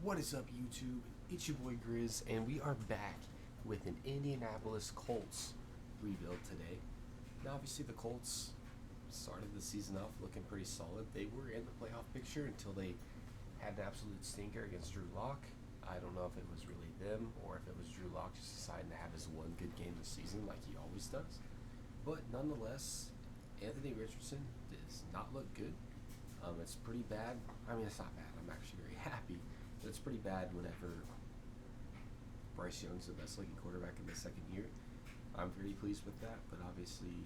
What is up, YouTube? It's your boy Grizz, and we are back with an Indianapolis Colts rebuild today. Now, obviously, the Colts started the season off looking pretty solid. They were in the playoff picture until they had an absolute stinker against Drew Lock. I don't know if it was really them or if it was Drew Lock just deciding to have his one good game this season like he always does. But nonetheless, Anthony Richardson does not look good. It's pretty bad. I mean, it's not bad. I'm actually very happy. But it's pretty bad whenever Bryce Young's the best looking quarterback in the second year. I'm pretty pleased with that, but obviously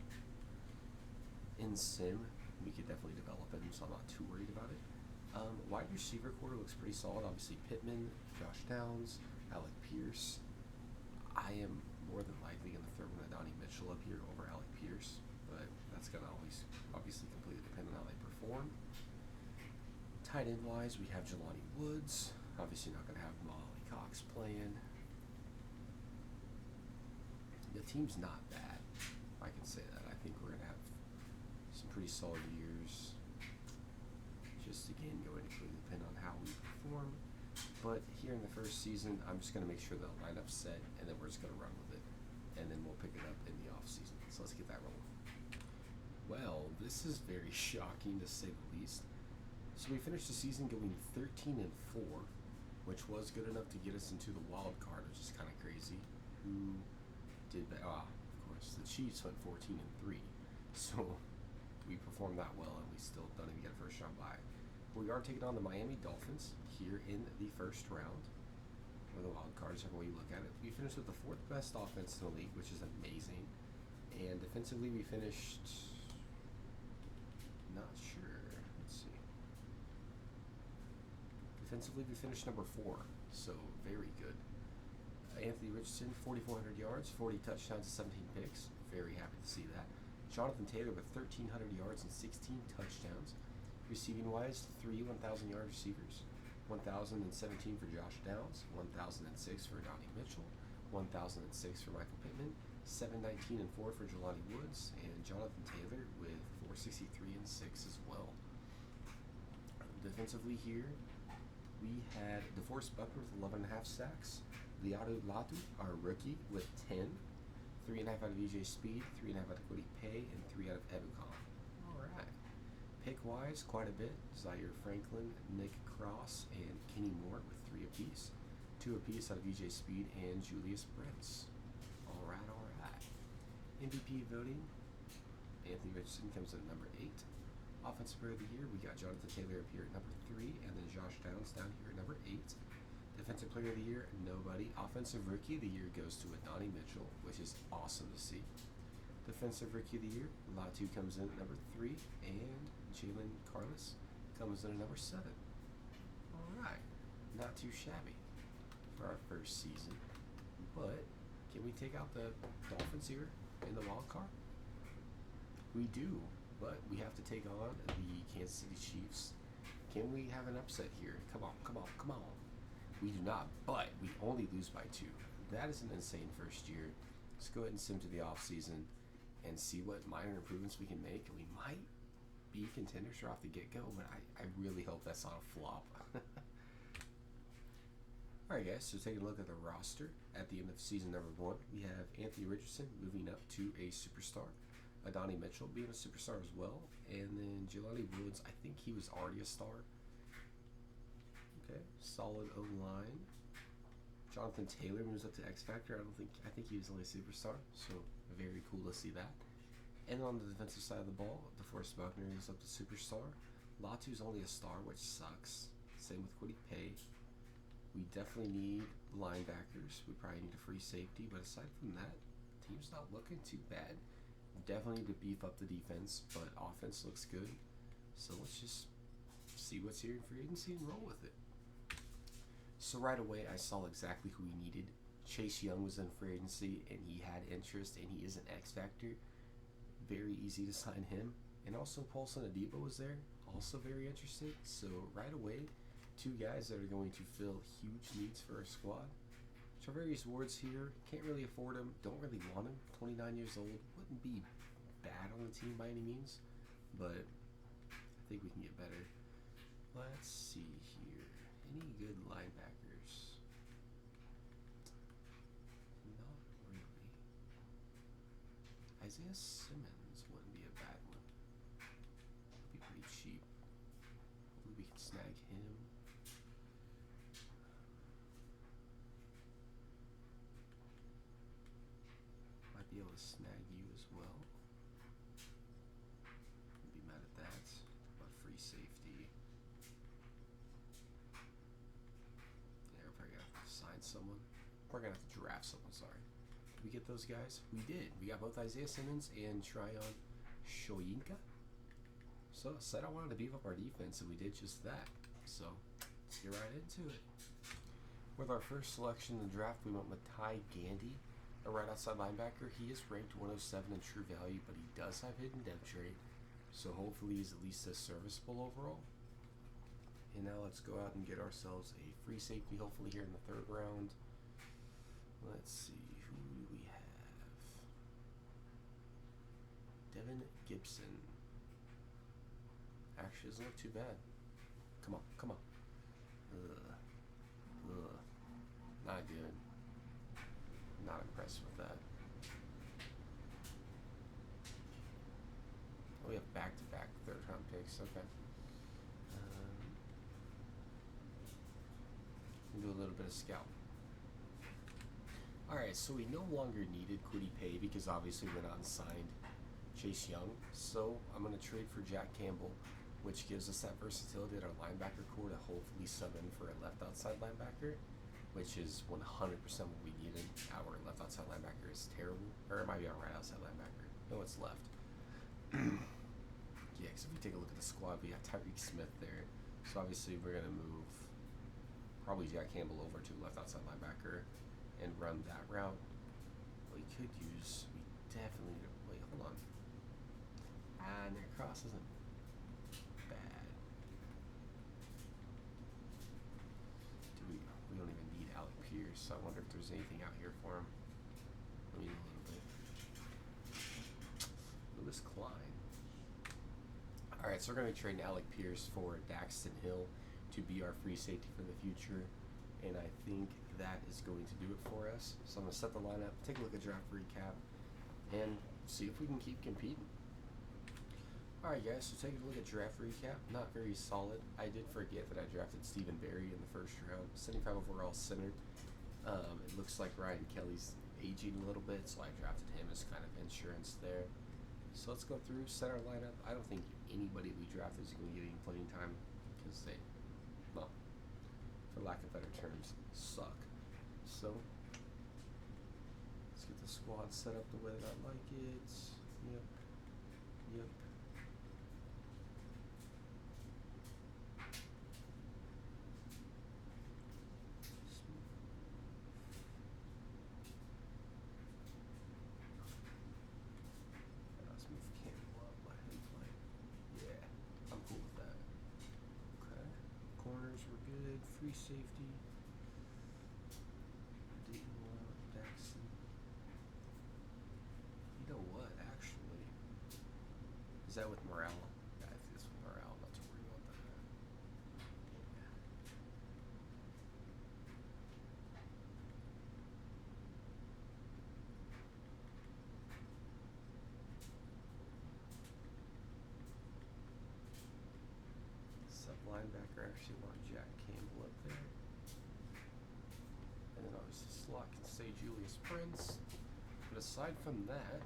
in sim, we could definitely develop him, so I'm not too worried about it. Wide receiver core looks pretty solid. Obviously Pittman, Josh Downs, Alec Pierce. I am more than likely going to throw in Donnie Mitchell up here over Alec Pierce, but that's going to always obviously completely depend on how they perform. Tight end wise, we have Jelani Woods. Obviously not going to have Molly Cox playing. The team's not bad, I can say that. I think we're going to have some pretty solid years. Just again, going to completely depend on how we perform. But here in the first season, I'm just going to make sure the lineup's set, and then we're just going to run with it. And then we'll pick it up in the off season. So let's get that rolling. Well, this is very shocking to say the least. So we finished the season going 13-4, which was good enough to get us into the wild card, which is kind of crazy. Who did that? Of course, the Chiefs went 14-3. So we performed that well, and we still don't even get a first round bye. We are taking on the Miami Dolphins here in the first round, or the wild card, whichever way you look at it. We finished with the fourth best offense in the league, which is amazing. And defensively, we finished not sure. Let's see. Defensively, we finished number 4, so very good. Anthony Richardson, 4,400 yards, 40 touchdowns, 17 picks. Very happy to see that. Jonathan Taylor with 1,300 yards and 16 touchdowns. Receiving wise, 3 1,000-yard receivers. 1,017 for Josh Downs, 1,006 for Donnie Mitchell, 1,006 for Michael Pittman, 719 and 4 for Jelani Woods, and Jonathan Taylor with 463 and 6 as well. Defensively here, we had DeForest Buckner with 11.5 sacks. Liatu Latu, our rookie, with 10. 3.5 out of EJ Speed, 3.5 out of Cody Pay, and 3 out of Ebukon. Alright. Pick-wise, quite a bit. Zaire Franklin, Nick Cross, and Kenny Moore with 3 apiece. 2 apiece out of EJ Speed and Julius Brents. Alright. MVP voting, Anthony Richardson comes in at number 8. Offensive Player of the Year, we got Jonathan Taylor up here at number 3, and then Josh Downs down here at number 8. Defensive Player of the Year, nobody. Offensive Rookie of the Year goes to Donnie Mitchell, which is awesome to see. Defensive Rookie of the Year, Latu comes in at number 3, and Jalen Carlos comes in at number 7. Alright, not too shabby for our first season. But can we take out the Dolphins here in the wild card? We do. But we have to take on the Kansas City Chiefs. Can we have an upset here? Come on. We do not, but we only lose by 2. That is an insane first year. Let's go ahead and sim to the offseason and see what minor improvements we can make. We might be contenders right off the get-go, but I really hope that's not a flop. Alright guys, so taking a look at the roster at the end of season number 1, we have Anthony Richardson moving up to a superstar. Donnie Mitchell being a superstar as well, and then Jelani Woods, I think he was already a star. Okay, solid O-line. Jonathan Taylor moves up to X Factor. I think he was only a superstar, so very cool to see that. And on the defensive side of the ball, DeForest Buckner is up to superstar. Latu's only a star, which sucks. Same with Cody Pay. We definitely need linebackers. We probably need a free safety, but aside from that, the team's not looking too bad. Definitely need to beef up the defense, but offense looks good. So let's just see what's here in free agency and roll with it. So right away, I saw exactly who we needed. Chase Young was in free agency, and he had interest, and he is an X Factor. Very easy to sign him. And also Paulson Adebo was there, also very interested. So right away, 2 guys that are going to fill huge needs for our squad. Charvarius Ward's here. Can't really afford him. Don't really want him. 29 years old. Wouldn't be bad on the team by any means, but I think we can get better. Let's see here. Any good linebackers? Not really. Isaiah Simmons wouldn't be a bad one. It'd be pretty cheap. Hopefully we can snag him. Might be able to snag you as well. Wouldn't be mad at that. About free safety. Yeah, we're probably gonna have to sign someone. We're gonna have to draft someone, sorry. Did we get those guys? We did. We got both Isaiah Simmons and Tryon Shoyinka. So I said I wanted to beef up our defense, and we did just that. So let's get right into it. With our first selection in the draft, we went with Ty Gandy, a right outside linebacker. He is ranked 107 in true value, but he does have hidden depth trait. So hopefully he's at least as serviceable overall. And now let's go out and get ourselves a free safety, hopefully here in the third round. Let's see, who do we have? Devin Gibson. Actually, doesn't look too bad. Come on, come on. Not good. Not impressed with that. Oh, we have back-to-back third-round picks. Okay. We'll do a little bit of scout. Alright, so we no longer needed Kwity Paye because obviously we went out and signed Chase Young. So I'm going to trade for Jack Campbell, which gives us that versatility at our linebacker core to hopefully sub in for a left outside linebacker, which is 100% what we needed. Our left outside linebacker is terrible. Or it might be our right outside linebacker. No, it's left. Yeah, because if we take a look at the squad, we got Tyreek Smith there. So obviously we're going to move probably Jack Campbell over to left outside linebacker and run that route. We could use, we definitely, wait, hold on. And their cross isn't bad. We don't even need Alec Pierce, so I wonder if there's anything out here for him. Let me a little bit. Lewis Klein. Alright, so we're going to be trading Alec Pierce for Daxton Hill to be our free safety for the future. And I think that is going to do it for us. So I'm going to set the lineup, take a look at draft recap, and see if we can keep competing. Alright guys, so taking a look at draft recap, not very solid. I did forget that I drafted Stephen Barry in the first round, 75 overall center. It looks like Ryan Kelly's aging a little bit, so I drafted him as kind of insurance there. So let's go through, set our lineup. I don't think anybody we drafted is going to get any playing time because they, well, for lack of better terms, suck. So let's get the squad set up the way that I like it. Yep. Let's move Campbell up, let him play. Yeah, I'm cool with that. Okay, corners were good, free safety. Didn't want Daxton. You know what, actually? Is that with morale? Yeah, I think it's with morale, not to worry about that. Yeah. Sub linebacker, I actually want Jack Campbell up there. And then obviously slot can stay Julius Prince. But aside from that,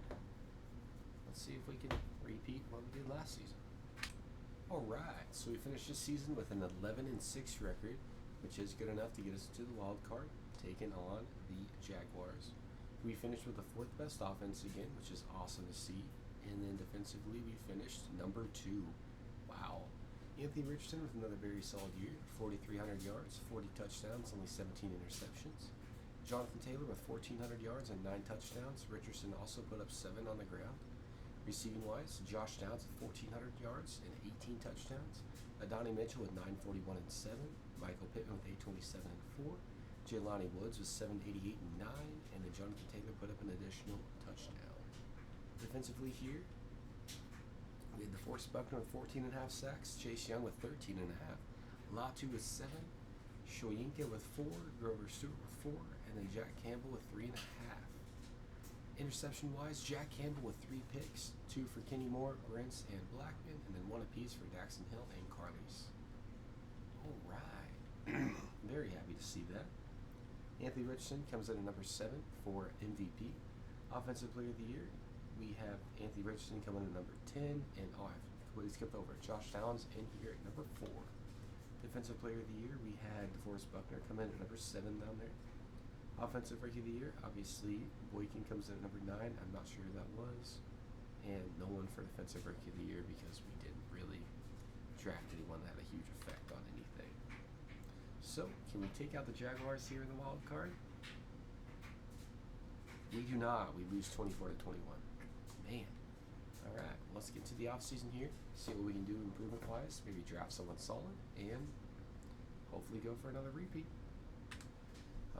let's see if we can repeat what we did last season. Alright, so we finished this season with an 11-6 record, which is good enough to get us to the wild card, taking on the Jaguars. We finished with the 4th best offense again, which is awesome to see. And then defensively, we finished number 2. Wow. Anthony Richardson with another very solid year, 4,300 yards, 40 touchdowns, only 17 interceptions. Jonathan Taylor with 1,400 yards and 9 touchdowns. Richardson also put up 7 on the ground. Receiving wise, Josh Downs with 1,400 yards and 18 touchdowns. Adonai Mitchell with 941 and 7. Michael Pittman with 827 and 4. Jelani Woods with 788 and 9. And then Jonathan Taylor put up an additional touchdown. Defensively here, we had DeForest Buckner with 14.5 sacks. Chase Young with 13.5. Latu with 7. Shoyinka with 4, Grover Stewart with 4, and then Jack Campbell with 3.5. Interception-wise, Jack Campbell with 3 picks, 2 for Kenny Moore, Brents, and Blackman, and then 1 apiece for Daxton Hill and Carlos. All right. Very happy to see that. Anthony Richardson comes in at number 7 for MVP. Offensive Player of the Year, we have Anthony Richardson coming in at number 10, and I completely skipped over Josh Downs in here at number 4. Defensive Player of the Year, we had DeForest Buckner come in at number 7 down there. Offensive Rookie of the Year, obviously Boykin comes in at number 9. I'm not sure who that was. And no one for Defensive Rookie of the Year because we didn't really draft anyone that had a huge effect on anything. So, can we take out the Jaguars here in the wild card? We do not. We lose 24-21. Man. Alright, let's get to the offseason here. See what we can do improvement-wise. Maybe draft someone solid. And hopefully go for another repeat.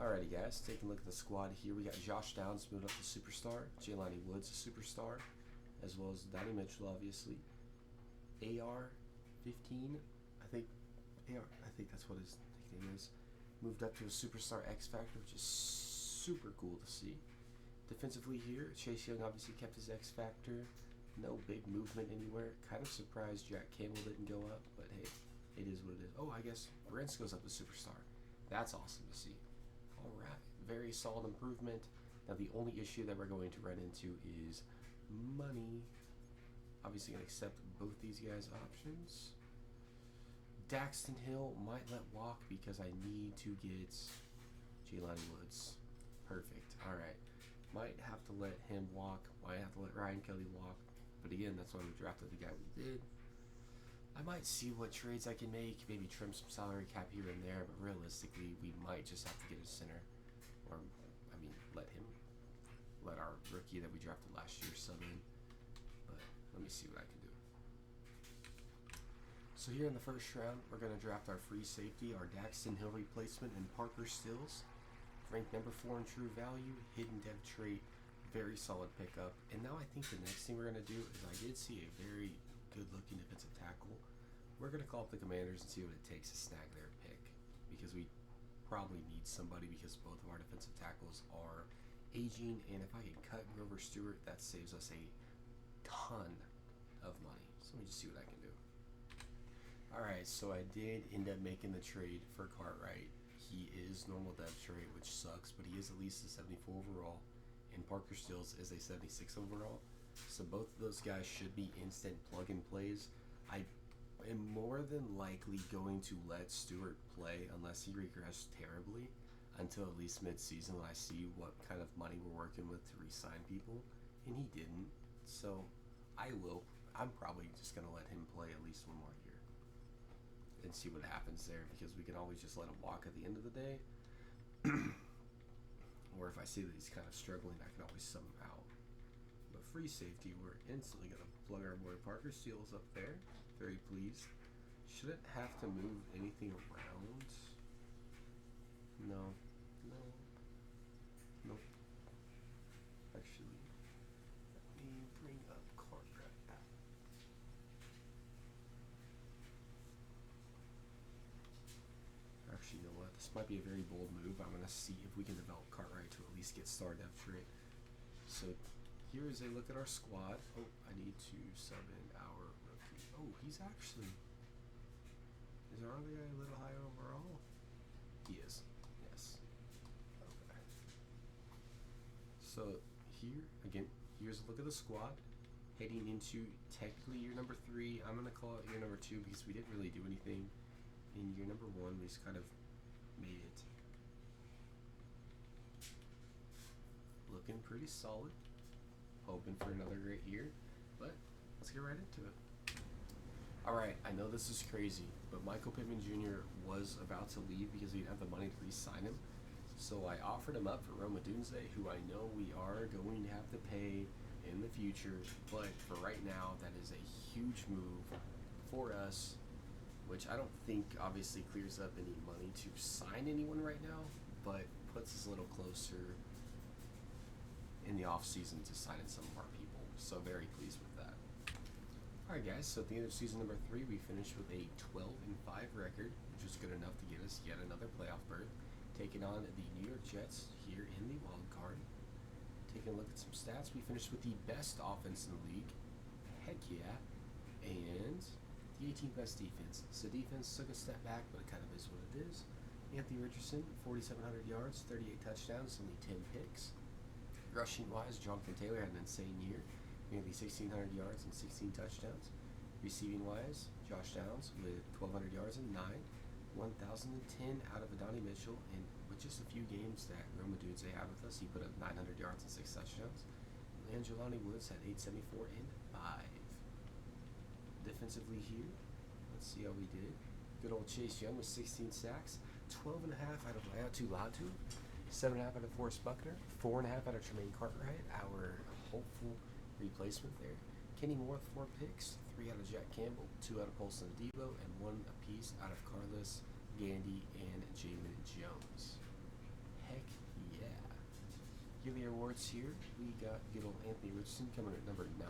Alrighty, guys. Taking a look at the squad here. We got Josh Downs moved up to superstar. Jelani Woods, a superstar. As well as Donnie Mitchell, obviously. AR-15. I think that's what his nickname is. Moved up to a superstar X Factor, which is super cool to see. Defensively here, Chase Young obviously kept his X Factor. No big movement anywhere. Kind of surprised Jack Campbell didn't go up, but hey, it is what it is. Oh, I guess Brents goes up to superstar. That's awesome to see. Alright, very solid improvement. Now the only issue that we're going to run into is money. Obviously going to accept both these guys' options. Daxton Hill might let walk because I need to get Jelani Woods. Perfect. Alright. Might have to let him walk. Might have to let Ryan Kelly walk. But again, that's why we drafted the guy we did. I might see what trades I can make, maybe trim some salary cap here and there, but realistically, we might just have to get a center. Or, I mean, let our rookie that we drafted last year sub in. But let me see what I can do. So here in the first round, we're going to draft our free safety, our Daxton Hill replacement, and Parker Stills. Ranked number 4 in true value, hidden dev trait, very solid pickup. And now I think the next thing we're going to do is I did see a very good-looking defensive tackle. We're going to call up the Commanders and see what it takes to snag their pick because we probably need somebody because both of our defensive tackles are aging, and if I can cut Grover Stewart, that saves us a ton of money. So let me just see what I can do. Alright, so I did end up making the trade for Cartwright. He is normal dev trait, which sucks, but he is at least a 74 overall, and Parker Stills is a 76 overall. So both of those guys should be instant plug-and plays. I am more than likely going to let Stewart play unless he regressed terribly until at least mid-season when I see what kind of money we're working with to re-sign people, and he didn't. So I'm probably just going to let him play at least one more year and see what happens there because we can always just let him walk at the end of the day. Or if I see that he's kind of struggling, I can always sub him out. But free safety, we're instantly going to plug our boy Parker Steele's up there. Very pleased. Shouldn't have to move anything around. No. Nope. Actually, let me bring up Cartwright. Actually, you know what? This might be a very bold move. I'm going to see if we can develop Cartwright to at least get star depth trait. So here is a look at our squad. Oh, I need to sub in our rookie. Oh, he's actually... Is our other guy a little higher overall? He is. Yes. Okay. So here, again, here's a look at the squad. Heading into technically year number 3. I'm going to call it year number 2 because we didn't really do anything in year number 1. We just kind of made it looking pretty solid. Hoping for another great year, but let's get right into it. Alright, I know this is crazy, but Michael Pittman Jr. was about to leave because we didn't have the money to re-sign him. So I offered him up for Roma Dunze, who I know we are going to have to pay in the future, but for right now, that is a huge move for us, which I don't think obviously clears up any money to sign anyone right now, but puts us a little closer in the off season to signing some of our people. So very pleased with that. Alright guys, so at the end of season number 3, we finished with a 12-5 record, which was good enough to get us yet another playoff berth, taking on the New York Jets here in the wild card. Taking a look at some stats, we finished with the best offense in the league, heck yeah, and the 18th best defense. So defense took a step back, but it kind of is what it is. Anthony Richardson, 4,700 yards, 38 touchdowns, only 10 picks. Rushing-wise, Jonathan Taylor had an insane year, nearly 1,600 yards and 16 touchdowns. Receiving-wise, Josh Downs with 1,200 yards and 9, 1,010 out of Adonai Mitchell, and with just a few games that Roma Dunze had with us, he put up 900 yards and 6 touchdowns. And Jelani Woods had 874 and 5. Defensively here, let's see how we did. Good old Chase Young with 16 sacks, 12.5 out of Latu, 7.5 out of Forrest Buckner, 4.5 out of Tremaine Cartwright, our hopeful replacement there. Kenny Moore with 4 picks, 3 out of Jack Campbell, 2 out of Paulson Debo, and 1 apiece out of Carlos, Gandy, and Jamin Jones. Heck yeah. Yearly awards here, we got good old Anthony Richardson coming at number 9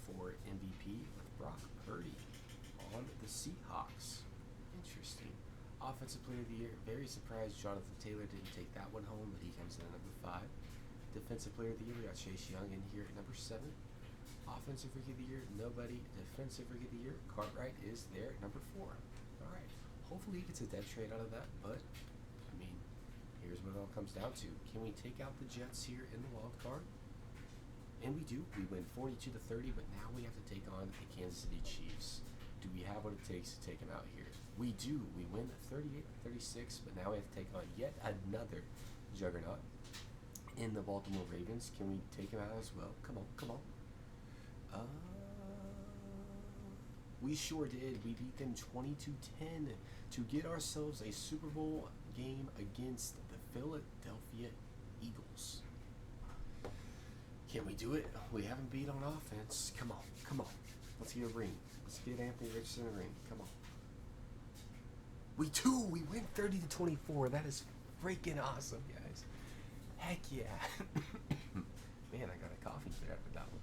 for MVP with Brock Purdy on the Seahawks. Interesting. Offensive Player of the Year, very surprised Jonathan Taylor didn't take that one home, but he comes in at number 5. Defensive Player of the Year, we got Chase Young in here at number 7. Offensive Rookie of the Year, nobody. Defensive Rookie of the Year, Cartwright is there at number 4. Alright, hopefully he gets a dead trade out of that, but, I mean, here's what it all comes down to. Can we take out the Jets here in the wild card? And we do. We win 42-30, but now we have to take on the Kansas City Chiefs. Do we have what it takes to take them out here? We do. We win 38-36, but now we have to take on yet another juggernaut in the Baltimore Ravens. Can we take them out as well? Come on, come on. We sure did. We beat them 20-10 to get ourselves a Super Bowl game against the Philadelphia Eagles. Can we do it? We haven't beat on offense. Come on, come on. Let's get a ring. Let's get Anthony Richardson a ring. Come on. We do. We win 30-24. That is freaking awesome, guys. Heck yeah. Man, I got a coffee fit after that one.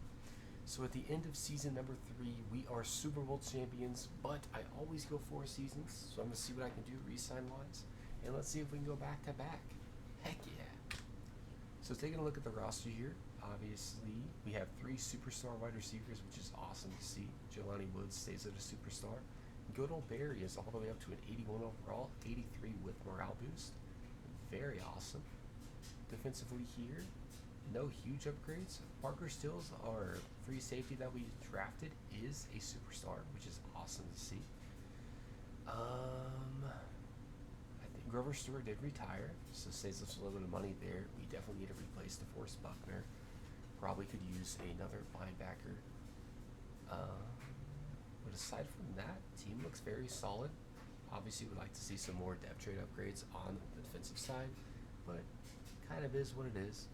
So at the end of season number 3, we are Super Bowl champions, but I always go 4 seasons, so I'm going to see what I can do re-sign-wise, and let's see if we can go back-to-back. Heck yeah. So taking a look at the roster here, obviously we have 3 superstar wide receivers, which is awesome to see. Jelani Woods stays at a superstar. Good old Barry is all the way up to an 81 overall, 83 with morale boost. Very awesome. Defensively here, no huge upgrades. Parker Stills, our free safety that we drafted, is a superstar, which is awesome to see. I think Grover Stewart did retire, so saves us a little bit of money there. We definitely need to replace DeForest Buckner. Probably could use another linebacker. But aside from that, team looks very solid. Obviously, we'd like to see some more depth trade upgrades on the defensive side, but kind of is what it is.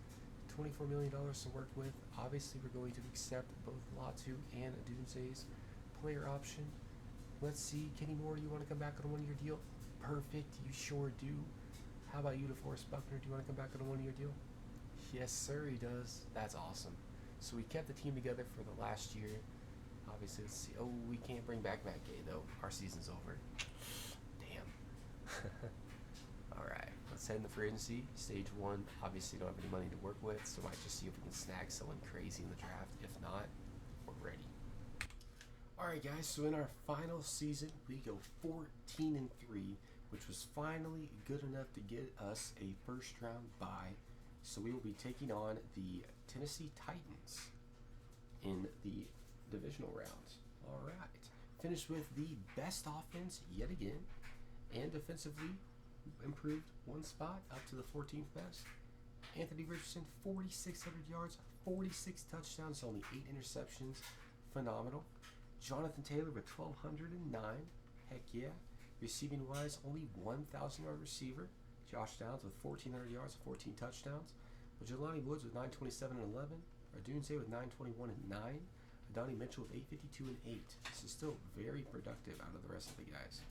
$24 million to work with. Obviously, we're going to accept both Latu and Dunze's player option. Let's see, Kenny Moore, you want to come back on a 1-year deal? Perfect, you sure do. How about you, DeForest Buckner? Do you want to come back on a 1-year deal? Yes, sir, he does. That's awesome. So we kept the team together for the last year. Obviously, let's see. Oh, we can't bring back Matt Gay, though. Our season's over. Damn. All right. Let's head into free agency. Stage 1. Obviously, don't have any money to work with, so might just see if we can snag someone crazy in the draft. If not, we're ready. All right, guys. So in our final season, we go 14-3, which was finally good enough to get us a first-round bye. So we will be taking on the Tennessee Titans in the divisional round. All right. Finished with the best offense yet again, and defensively improved 1 spot up to the 14th best. Anthony Richardson, 4,600 yards, 46 touchdowns, only 8 interceptions. Phenomenal. Jonathan Taylor with 1,209. Heck yeah. Receiving wise, only 1,000-yard receiver. Josh Downs with 1,400 yards, 14 touchdowns. Jelani Woods with 927 and 11. Dunze with 921 and 9. Adonai Mitchell with 852 and 8. This is still very productive out of the rest of the guys.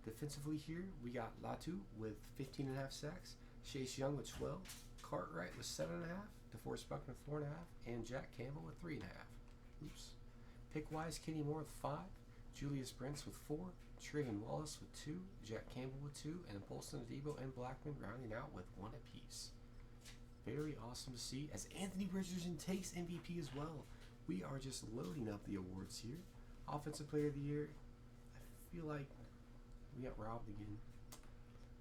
Defensively here, we got Latu with 15.5 sacks, Chase Young with 12, Cartwright with 7.5, DeForest Buckner with 4.5, and Jack Campbell with 3.5. Oops. Pick-wise, Kenny Moore with 5, Julius Brents with 4, Traven Wallace with 2, Jack Campbell with 2, and Paulson Adebo and Blackman rounding out with 1 apiece. Very awesome to see, as Anthony Richardson takes MVP as well. We are just loading up the awards here. Offensive Player of the Year, I feel like we got robbed again.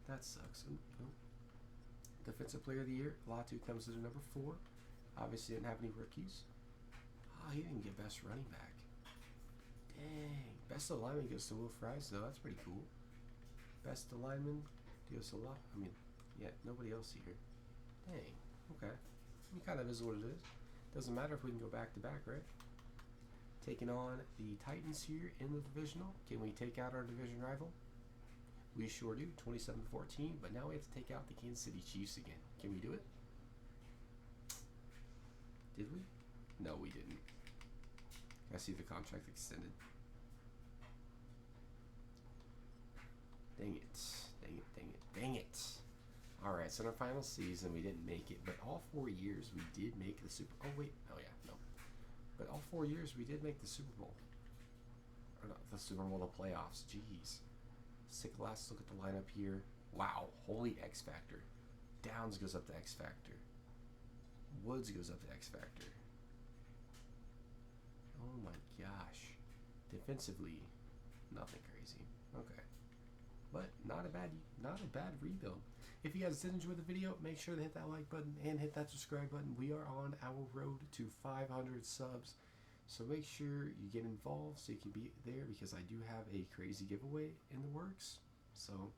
That sucks. Ooh. Defensive Player of the Year, Latu comes in at number 4. Obviously didn't have any rookies. He didn't get best running back. Dang. Best alignment goes to Will Fries, though. That's pretty cool. Best alignment goes to nobody else here. Dang. Okay. It kind of is what it is. Doesn't matter if we can go back to back, right? Taking on the Titans here in the divisional. Can we take out our division rival? We sure do. 27-14. But now we have to take out the Kansas City Chiefs again. Can we do it? Did we? No, we didn't. I see the contract extended. Dang it. Dang it, dang it, dang it. Alright, so in our final season, we didn't make it, but all 4 years we did make the Super Bowl. Oh, wait. Oh, yeah, no. But all 4 years we did make the Super Bowl. Or not the Super Bowl, the playoffs. Jeez. Let's look at the lineup here. Wow. Holy X Factor. Downs goes up to X Factor. Woods goes up to X Factor. Oh my gosh. Defensively, nothing crazy. Okay. But not a bad rebuild. If you guys did enjoy the video, make sure to hit that like button and hit that subscribe button. We are on our road to 500 subs. So make sure you get involved so you can be there, because I do have a crazy giveaway in the works. So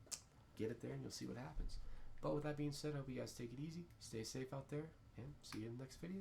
get it there and you'll see what happens. But with that being said, I hope you guys take it easy, stay safe out there, and see you in the next video.